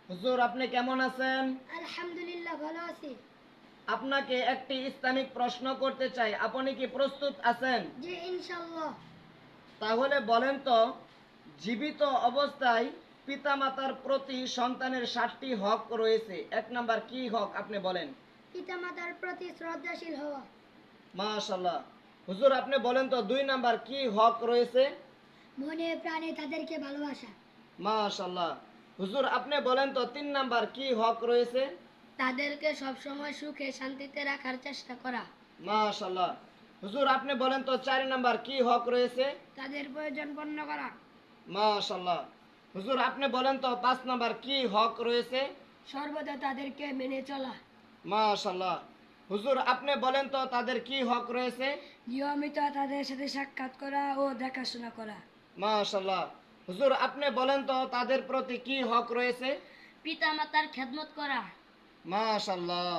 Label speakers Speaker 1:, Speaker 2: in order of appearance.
Speaker 1: হুজুর আপনি কেমন আছেন?
Speaker 2: আলহামদুলিল্লাহ ভালো আছি।
Speaker 1: আপনাকে একটি ইসলামিক প্রশ্ন করতে চাই, আপনি কি প্রস্তুত আছেন?
Speaker 2: জি ইনশাআল্লাহ।
Speaker 1: তাহলে বলেন তো, জীবিত অবস্থায় পিতামাতার প্রতি সন্তানের 7টি হক রয়েছে। 1 নাম্বার কি হক আপনি বলেন?
Speaker 2: পিতামাতার প্রতি শ্রদ্ধাশীল হওয়া।
Speaker 1: মাশাআল্লাহ। হুজুর আপনি বলেন তো 2 নাম্বার কি হক রয়েছে?
Speaker 2: মনে প্রাণে তাদেরকে ভালোবাসা।
Speaker 1: মাশাআল্লাহ। হুজুর আপনি বলেন তো 3 নাম্বার কি হক রয়েছে?
Speaker 2: তাদেরকে সবসময় সুখে শান্তিতে রাখার চেষ্টা করা।
Speaker 1: মাশাআল্লাহ। হুজুর আপনি বলেন তো 4 নাম্বার কি হক রয়েছে?
Speaker 2: তাদের প্রয়োজন পূর্ণ করা।
Speaker 1: মাশাআল্লাহ। হুজুর আপনি বলেন তো 5 নাম্বার কি হক রয়েছে?
Speaker 2: সর্বদা তাদেরকে মেনে চলা।
Speaker 1: মাশাআল্লাহ। হুজুর আপনি বলেন তো তাদের কি হক রয়েছে?
Speaker 2: নিয়মিত তাদের সাথে সাক্ষাৎ করা ও দেখাশোনা করা।
Speaker 1: মাশাআল্লাহ। হুজুর আপনি বলেন তো তাদের প্রতি কি হক রয়েছে?
Speaker 2: পিতামাতার খেদমত করা।
Speaker 1: মাশাআল্লাহ।